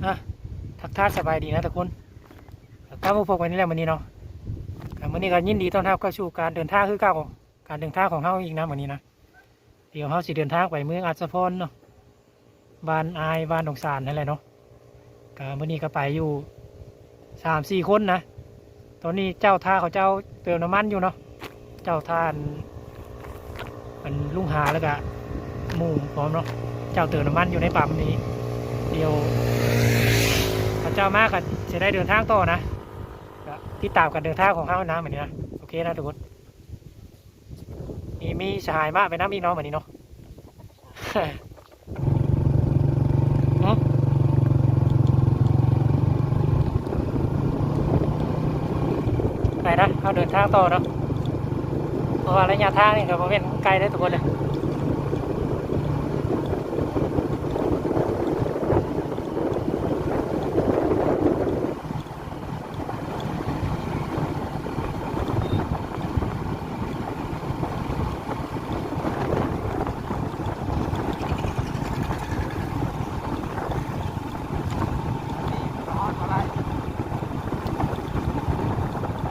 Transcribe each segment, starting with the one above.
อ่ะทักทายสบายดีนะทุกคนกลับมาพบกันนี่แหละวันนี้เนาะวันนี้ก็ยินดีต้อนรับเข้าสู่การเดินทางคือเก่าการเดินทางของเฮาอีกนะวันนี้นะเดี๋ยวเฮาสิเดินทางไปเมืองอัศพรเนาะบ้านอายบ้านดงสารนั่นแหละเนาะก็วันนี้ก็ไปอยู่3-4คนนะตอนนี้เจ้าท่าเขาเจ้าเติมน้ำมันอยู่เนาะเจ้าท่านมันลุงหาแล้วก็หมู่พร้อมเนาะเจ้าเติมน้ำมันอยู่ในปั๊มนี้เดี๋ยวเขาเจ้ามากก็จะได้เดินทางต่อนะติดตามการเดินทางของเฮานะเหมือนนี้นะโอเคนะทุกคนมีสหายมากไปน้ำอีกน้องเหมือนนี้เนาะ ไปนะเขาเดินทางต่อเนาะเพราะว่าระยะทางนี่ก็เป็นไกลได้ทุกคนเลย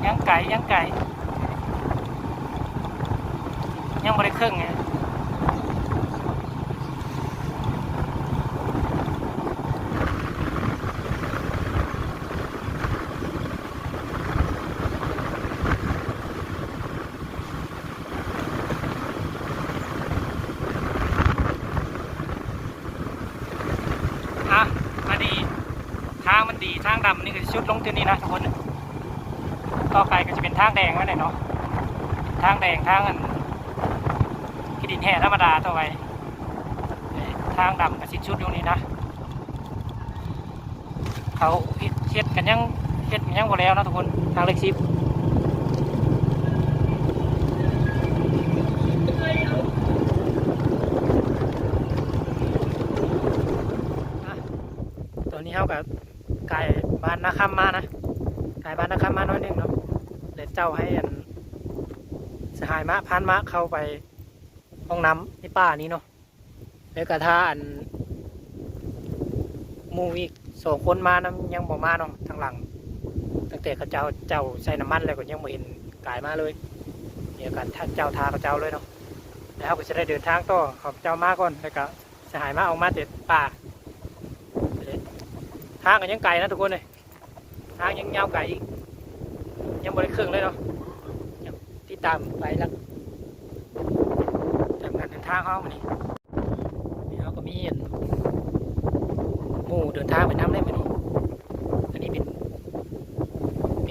ยังไก่ยังไก่ยังบริครึ่งไงอ่ะมาดีทางมันดีทางดำนี่คือชุดลงที่นี่นะทุกคนต่อไปก็จะเป็นทางแดงไว้หน่อยเนาะทางแดงทางอันขี้ดินแห่ธรรมดาต่อไปทางดำกับสิชุดตรงนี้นะเขาเฮ็ดกันยังหมดแล้วนะทุกคนทางเล็กซิปตอนนี้เขากับไก่บ้านนาคำมานะไก่บ้านนาคำมาน้อยหนึ่งเนาะเดี๋ยวเจ้าให้อันสหายมะพันมะเข้าไปห้องน้ำในป่านี้เนาะแล้วกระทาอันมูอีก2 คนมานะยังบ่มาเนาะทางหลังตั้งแต่เขาเจ้าใส่น้ำมันแล้วก็ยังไม่เห็นกายมาเลยเดี๋ยวกันเจ้าทาเขาเจ้าเลยเนาะแล้วเขาก็จะได้เดินทางต่อเขาเจ้ามาก่อนแล้วก็สหายมาออกมาเด็ดป่าทางก็ยังไกลนะทุกคนเลยทางยังยาวไกลอีกยังบริเครื่องเลยเนาะที่ตามไปแล้วทำงานเดินทางเขามานี่เขาก็มีหมู่เดินทางไปน้ำได้ไหมนี่อันนี้เป็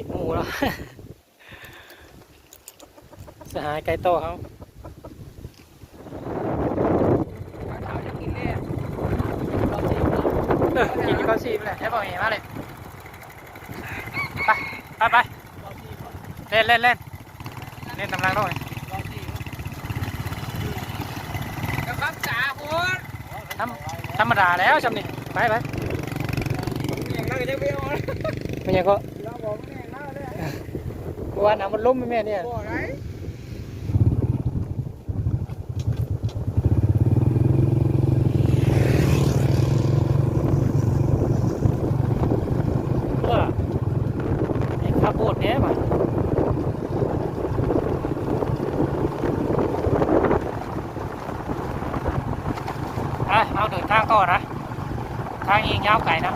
นหมู่แล้ว สหายไก่โตเขากินข้าวซีไปเลยใช่ป่ะเห็นมาเลยไปเล่นตำลังด้วยธรรมดาแล้วจำนี่ไปมันยังก็ว่าน้ำมันล้มไหมแม่เนี่ยขับโบดเนี้ยป่ะเอาเดินทางต่อนะทางยิงยาวไก่นะ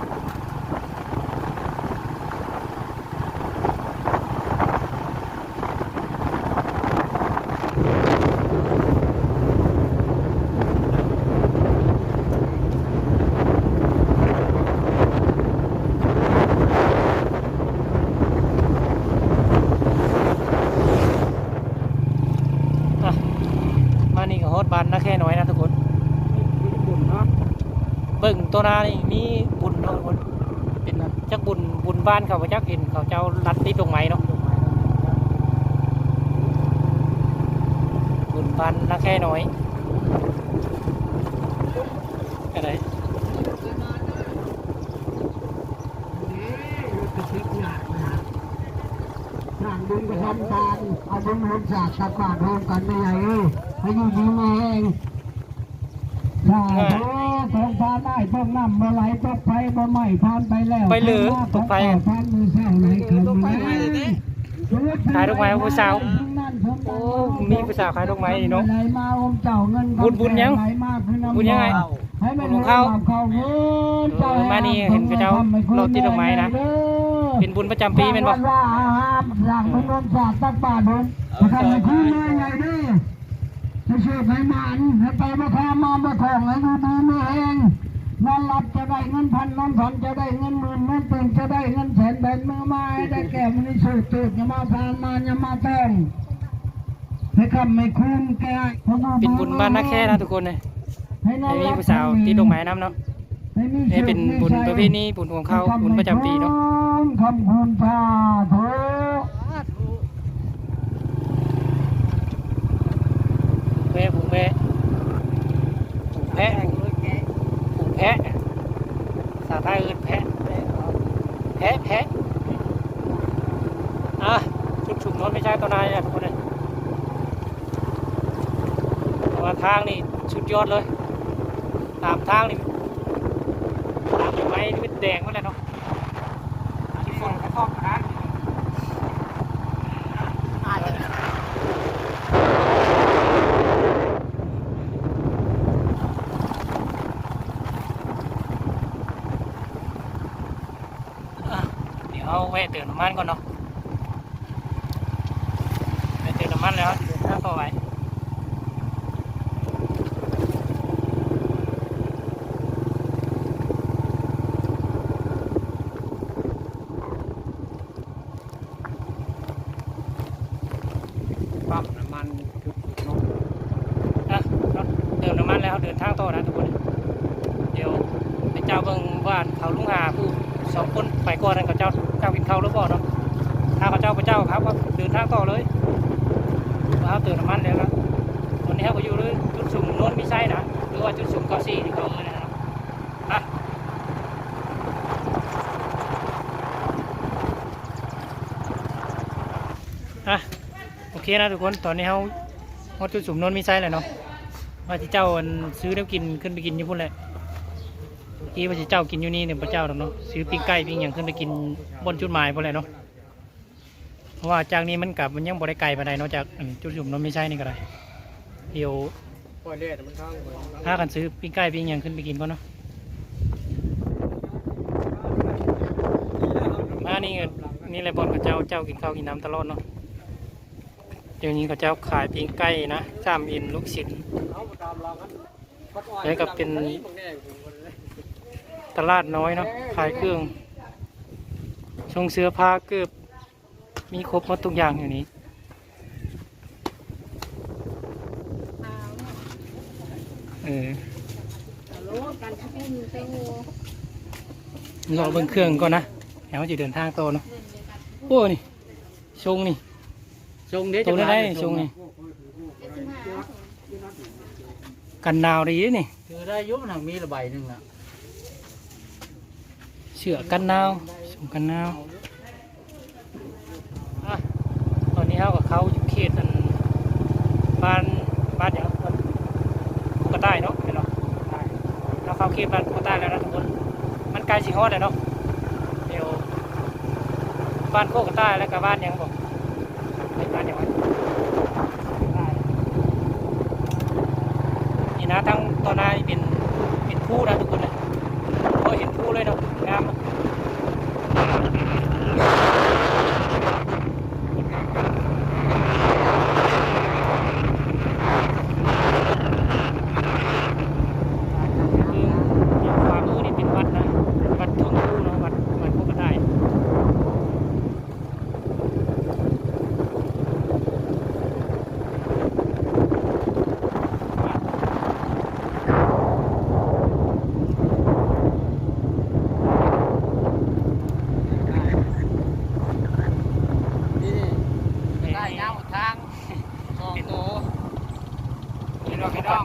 มานี่ก็ฮอดบ้านนะแค่น้อยนะทุกคนเบิ่งตัวนานี่มีบุญเนาะทุกคนเป็นจักบุญบ้านเขาจักเห็นเขาเจ้ารัดติดตรงไหมเนาะบุญบ้านนะแค่น้อยอะไรทางบุญกระทำทานเอาบุญร่วมศาสตร์สักการร่วมกันไม่ใหญ่ให้อยู่ดีมีแห้ง ชาของพาได้ต้องนำมาไหลตกไปบ่ไม่ทานไปแล้ว ไปเหลือตกไป ทานมือเศร้าไหลขึ้นมา ขายดอกไม้ผู้สาวโอ้มีผู้สาวขายดอกไม้นี่เนาะ ไหลมาอมเจ้าเงิน บุญยัง ไหลมาคือน้ำ บุญยังไง ให้มัน บุญของเขา เงินเจ้า มานี่เห็นพระเจ้าโรตีดอกไม้นะ เป็นบุญประจำปีแม่นบ่ ว่าหลังพนมศาสตร์ตักบาทบุญจะทำให้คุณได้ไงดิจะช่วยให้มันให้ไปมาทำมาประคองให้ดูดีไม่เองนอนหลับจะได้เงินพันนอนฝันจะได้เงินหมื่นนอนตื่นจะได้เงินแสนแบนมือไม้ได้แก่มันนี่สุดตื่นอย่ามาทานมาอย่ามาต้องให้คำไม่คุ้มแก่ เป็นบุญบ้านนักแค่นะทุกคนเลยให้มีผู้สาวตีดอกไม้น้ำเนาะนี่เป็นบุญประเพณีบุญของเขาบุญประจำปีเนาะ คำคุณชาโถ แพะผูกแพะผูกแพะผูกแพะภาษาไทยเอิ้นแพะแพะอ่ะชุดฉุกนอนไม่ใช่ตัวนายนะทุกคนเลยแต่ว่าทางนี่สุดยอดเลยตามทางนี่ตามไม้นี่เป็นแดงหมดเลยเนาะที่ฝนกระทบนะเอาแวะเติมน้ำมันก่อนเนาะไปเติมน้ำมันแล้วเดินทางต่อไปปั๊มน้ำมันอ่ะเติมน้ำมันแล้วเดินทางต่อนะทุกคนเดี๋ยวไปเจ้าเบิ่งว่าเขาลุงหาผู้สองคนไปก่อนนั่นกับเจ้ากินข้าวหรือเปล่าเนาะถ้าพระเจ้าครับก็เดินทางต่อเลยว่าเติมน้ำมันแล้วครับตอนนี้เขาก็อยู่เลยจุดสุ่มโน้นไม่ใช่นะหรือว่าจุดสุ่มเก้าสี่ที่เขาเลยนะครับโอเคนะทุกคนตอนนี้เขาจุดสุ่มโน้นไม่ใช่เลยเนาะว่าที่เจ้าซื้อน้ำกินขึ้นไปกินอยู่พุ่นแหละที่ว่าเจ้ากินอยู่นี่เนี่ยพระเจ้าเนาะซื้อปิ้งไก่ปิ้งอย่างขึ้นไปกินบนจุดหมายพอเลยเนาะเพราะว่าจากนี้มันกับมันยังบริไก่ไปได้นอกจากจุดสุ่มนั้นไม่ใช่นี่ก็ได้เดี๋ยวถ้ากันซื้อปิ้งไก่ปิ้งอย่างขึ้นไปกินก็เนาะมานี่นี่แหละบอลกับเจ้ากินข้าวกินน้ำตลอดเนาะเดี๋ยวนี้กับเจ้าขายปิ้งไก่นะซ้ำอินลูกศิษย์แล้วก็เป็นตลาดน้อยเนาะขายเครื่องทรงเสื้อผ้าเกือบมีครบหมดทุกอย่างอย่างนี้รอเบิ่งเครื่องก่อนนะแล้วจะเดินทางต่อเนาะโอ้นี่ชงนี่ชงตัวได้ชงนี่กันหนาวดีนี่คือได้ยุบหนังมีระบายหนึ่งอ่ะเชือกันหนาวชงกันหนาวตอนนี้เขาอยู่เขตบ้านอย่างภูกระต่ายเนาะเห็นเนาะเราเข้าเขตบ้านภูกระต่ายแล้วนะทุกคนมันไกลสิฮอดเลยเนาะเดี๋ยวบ้านโคกระต่ายแล้วก็บ้านยังบอกบ้านยังไงนี่นะทั้งตอนนี้เป็นผู้นะทุกคนเลยก็เห็นผู้เลยเนาะงาม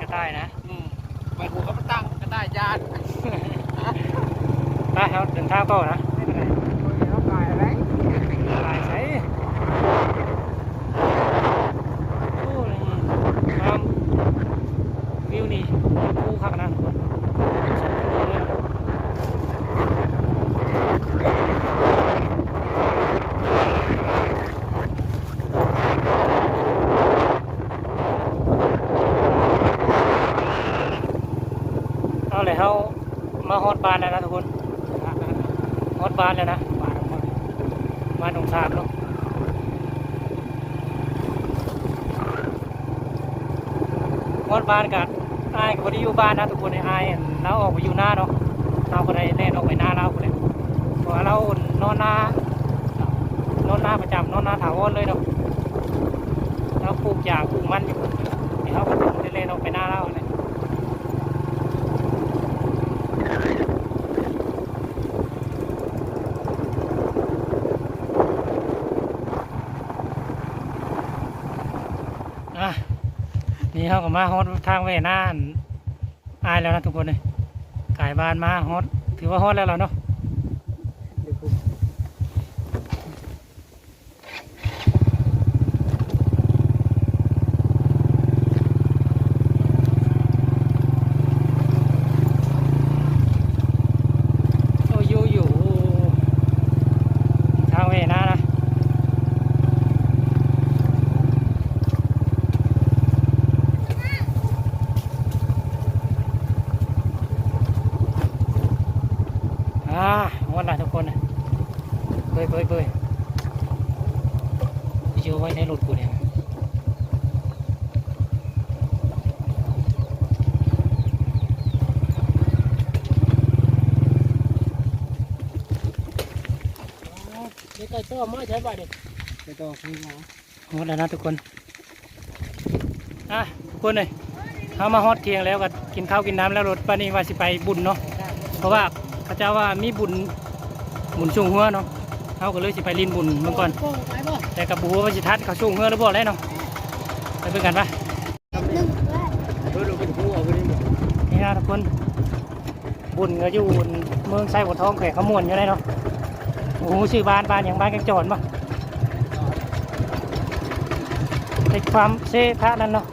ก็ได้นะไปหัวก็ตั้งก็ได้ญาติไปครับเดินทางต่อนะกายอะไรกายใช้โอ้ยวิวนี่ภูคักนะ มาฮอดบ้านแล้วนะทุกคนฮอดบ้านแล้วนะบ้านหนองสามเนาะฮอดบ้านกันอายก็บ่ได้อยู่บ้านนะทุกคนอายเราออกไปอยู่หน้าเนาะเราก็ได้แล่นออกไปหน้าเราเลยเพราะว่าเรานอนหน้ประจำนอนหน้าถาวรเลยเนาะเราปลูกหญ้าปลูกมันอยู่ที่เขาก็ได้เล่นออกไปหน้าเราเลยนี่เขาก็มาฮอตทางเวน่าอายแล้วนะทุกคนเลยกายบานมาฮอตถือว่าฮอตแล้วเนาะโอ้อยู่ทางเวน่านะวันละทุกคนนะเบยอยู่ไว้ในรถกูเนี่ยนี่ก็ตัวมาใช้บ่ได้ไปต่อคุยมา ฮอตแล้วนะทุกคนทุกคนเลยเขามาฮอตเที่ยงแล้วก็กินข้าวกินน้ำแล้วรถป้านี่ว่าสิไปบุญเนาะเพราะว่าพระเจ้าว่ามีบุญช่วงหัวเนาะเขาก็เลยสิไปลินบุญเมื่อก่อนแต่กับบุญว่าสิทัดเขาช่วงหัวหรือบ่แล้วเนาะไปเบิ่งกันปะนี่นะทุกคนบุญก็อยู่เมืองไซบัวทองแขวงขมวนอยู่ได้เนาะโอ้โหชื่อบ้านอย่างบ้านแกงจอนปะในความเซ่พระนั่นเนาะ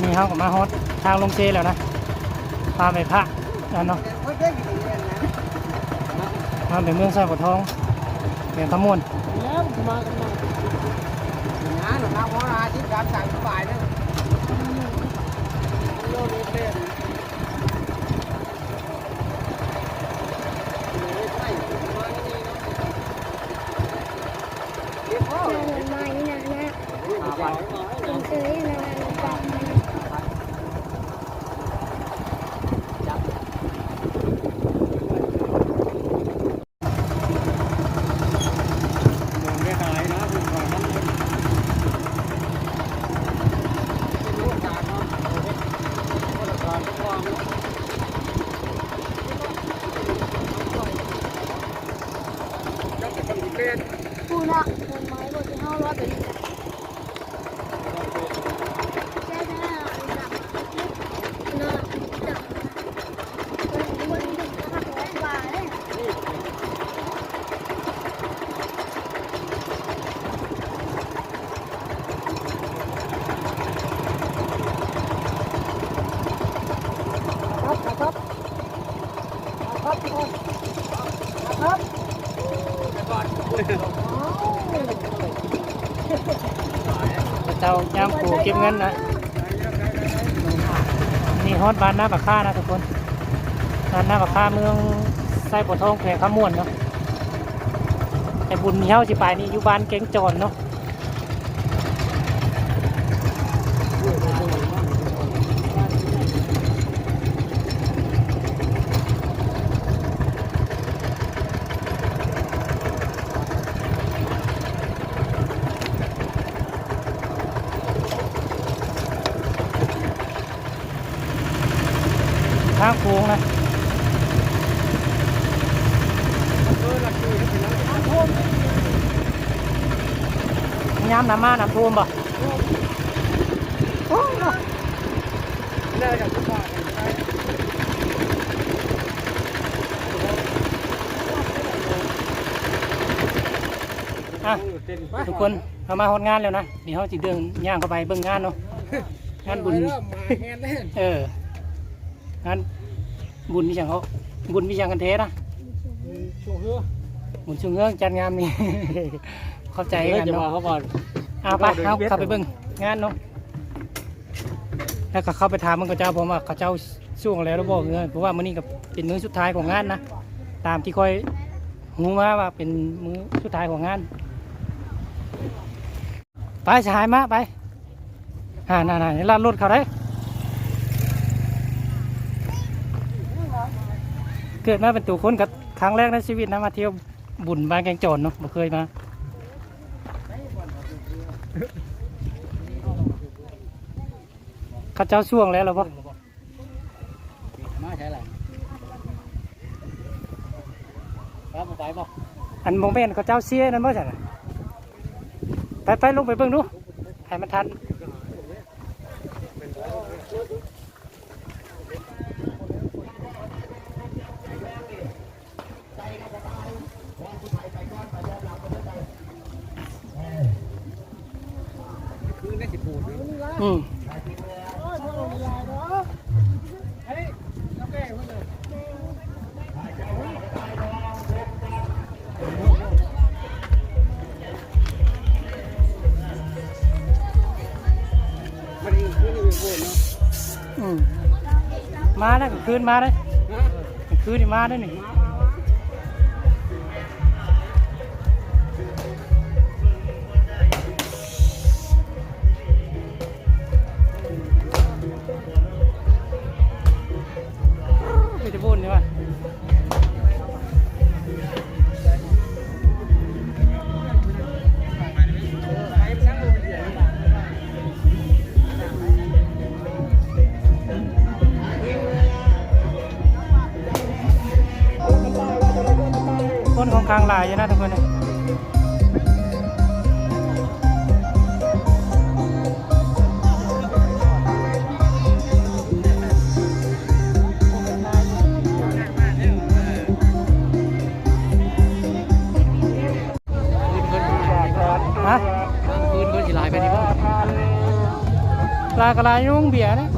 นี่เขาก็มาฮอตทางลงเซแล้วนะพาไปพระนั่นเนาะมาไปเมืองไซบัวทองแขวงขมวนแล้วมากันมาหาหนูมาขอลาที่การสั่งสบายนะโลนี้เป็นปูน่ะคนไม้บนที่ห้าร้อยเป็นใช่ไหมล่ะเนาะจับคนถึงจะหักแรงบาเลยเจ้าย่างปูเก็บเงินนะนี่ฮอตบ้านหน้าปากค่านะทุกคนบ้านหน้าปากค่าเมืองไซบัวทองแขวงขมวนเนาะแต่บุญเฮาสิไปนี่อยู่บ้านแกงจอนเนาะทางโค้งนะย้ำน้ำมาน้ำท่วมป่ะโอ้ยได้จากทุกบ้านทุกคนเรามาฮอดงานแล้วนะเดี๋ยวเขาจะเดินย่างเข้าไปเบิ่งงานเนาะงานบุญงานบุญวิชังเขาบุญวิชังกันเทนะ ช่วงเฮือ บุญช่วงเงื้อจัดงานนี่ เข้าใจกันเนาะ เขาก่อน เอาไปเข้าไปเบิ่งงานเนาะแล้วก็เข้าไปถามมันก็เจ้าผมว่าเขาเจ้า ช่วงแล้วเราบอกเงินเพราะว่ามื้อนี้ก็เป็นมื้อสุดท้ายของงานนะตามที่ค่อยรู้มาว่าเป็นมื้อสุดท้ายของงานไปสหายมาไปน่ะลาดรถเขาได้เกิดมาเป็นตัวคนกับครั้งแรกในชีวิตนะมาเที่ยวบุญบางแกงโจรเนาะไม่เคยมาข้าเจ้าช่วงแล้วหรอปะ มาใช่ไรครับไปบ่ อันโมเมนต์ข้าเจ้าเสียนั่นบ่ใช่ไหมไปลงไปเบิ่งดูให้มันทันคือได้สิปูด อืม มันคือนี่เป็นปูดเนาะ อืมมาได้คืนมาได้คืนนี่มาได้หนึ่งไปจะบุญนี่วะคนของกลางลายอยู่นะทุกคนเลยฮะ คืนคนสิลายไปนี่บ่ ลากระลายยุ่งเบียร์นะ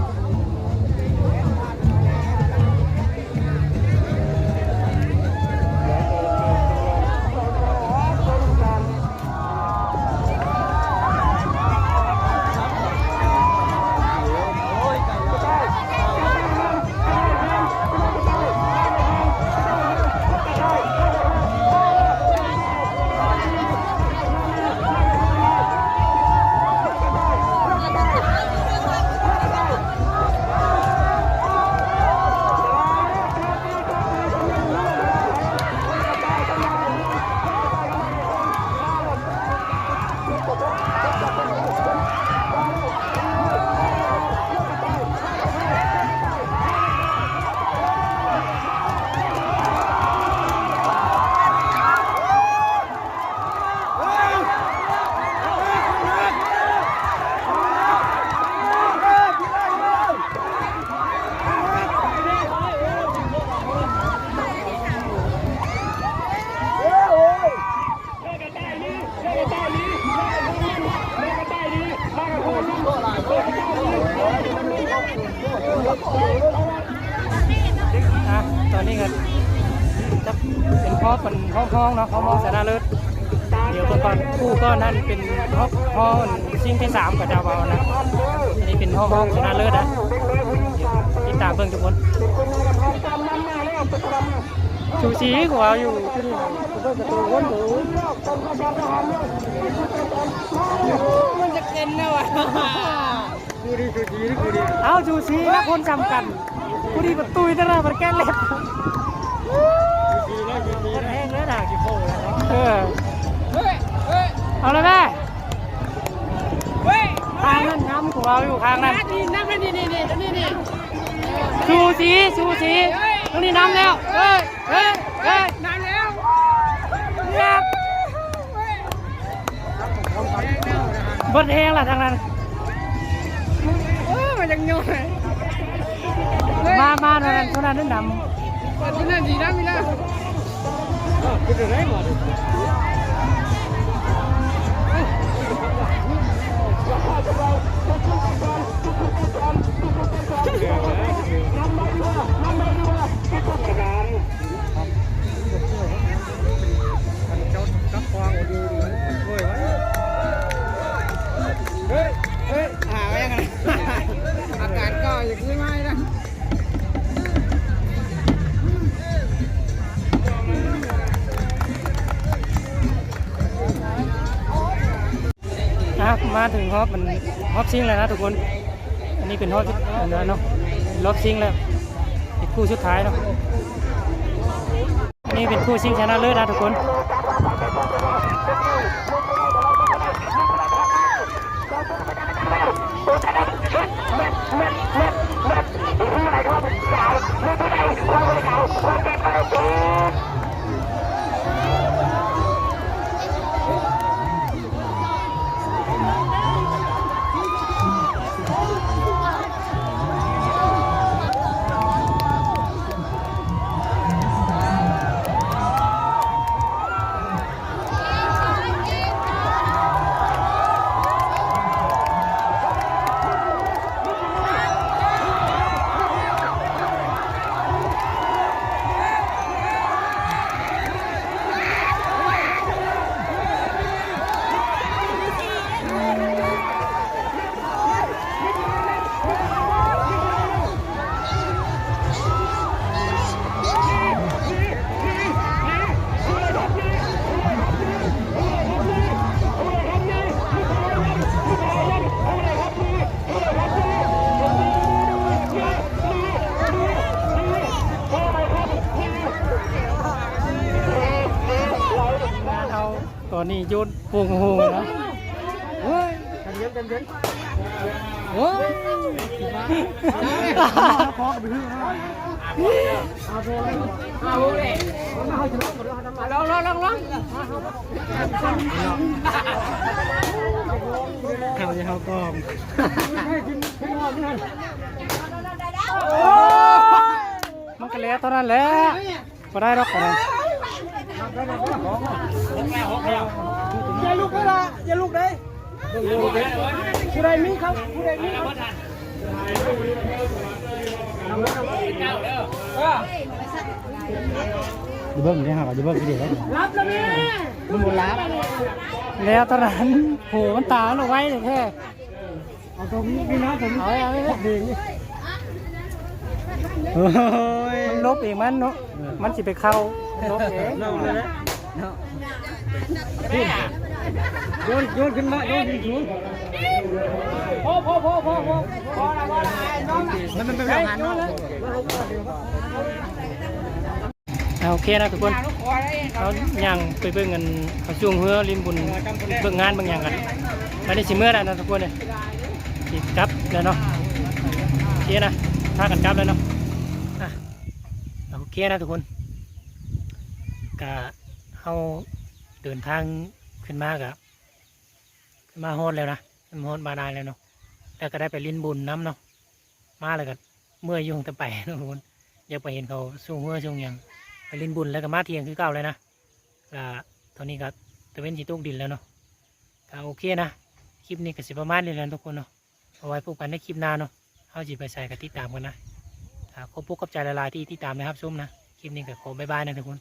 ตอนนี้ก็จะเป็นพ่อเป็นห้องเนาะห้องชนะเลิศเดี๋ยวก่อนคู่ก็นั่นเป็นห้องชิงที่3กับดาวเบานะอันนี้เป็นห้องชนะเลิศนะติดตามเบิ่งทุกคนชูชีของเราอยู่ที่นี่เบิ่งประตูวนหมู มันจะเกินแล้วอ่ะดูดิดูดีดูดี เอาชูชีนะคนจำกันผู้ดีประตูตลาดมันแก้เล็บคนแห้งแล้วด่างจิโป้แล้วเนาะเอาเลยแม่ทางนั้นน้ำของเราอยู่ทางนั้น น้ำนี่ชูชีตรงนี้น้ำแล้วเฮ้ย น้ำแล้ว เงียบดแห้งล่ะทางนั้น มันยังย่อย มาเท่านั้นนั่นดำ ที่นั่นดีนะมีนะคืออะไรหมดหาไว้ยังไงอาการก็อย่างนี้ไม่นะ ถึงฮอบมันฮอบซิงแล้วนะทุกคนอันนี้เป็นฮอบอันนั้นเนาะรอบซิงแล้วเป็นคู่สุดท้ายเนาะอันนี้เป็นคู่ซิงชนะเลิศนะทุกคนตอนนี้โยนโป่งโหงนะโอ้ยกันเย็นกันเย็นโอ้ยพอกับพี่เขากองมันก็แล้วเท่านั้นแหละก็ได้หรอกกันอย่าลุกเลยล่ะอย่าลุกเลยผู้ใดมีครับผู้ใดมีดูเบิ้งได้หรอดูเบิ้งดีเลยรับแล้วแม่มันหมดรับแล้วตอนนั้นโหมันตาเราไว้เลยแค่เอาตรงนี้พี่น้องผมเอาดีมันลบเองมันเนาะมันสิไปเข้าลบเองโยนขึ้นมาโยนขึ้นสูงพอมันเป็นแบบนั้นโอเคนะทุกคนเขาย่างไปเบิ่งกันเขาช่วงเฮือริมบุญเบิ่งงานบางอย่างกันแล้วได้สิเมื่อได้นะทุกคนเนี่ยกลับแล้วเนาะโอเคนะพากันกลับแล้วเนาะโอเคนะทุกคนก็เขาเดินทางขึ้นมากับขึ้นมาโฮดแล้วนะโฮดบาดาลแล้วเนาะแล้วก็ได้ไปลิ้นบุญน้ำเนาะมาเลยก็เมื่อยยุ่งแต่ไปนะทุกคนอยากไปเห็นเขาสูงเมื่อช่วงยังไปลิ้นบุญแล้วก็มาเที่ยงคือเก่าเลยนะก็ตอนนี้ก็ตะเวนจีตุกดินแล้วเนาะก็โอเคนะคลิปนี้ก็สิประมาณนี้แหละทุกคนเนาะเอาไว้พบกันในคลิปหน้าเนาะเขาจีไปใส่กับติดตามกันนะขอบคุณขอบใจหลายๆที่ติดตามนะครับชมนะคลิปนี้ก็ขอบ๊ายบายนะทุกคน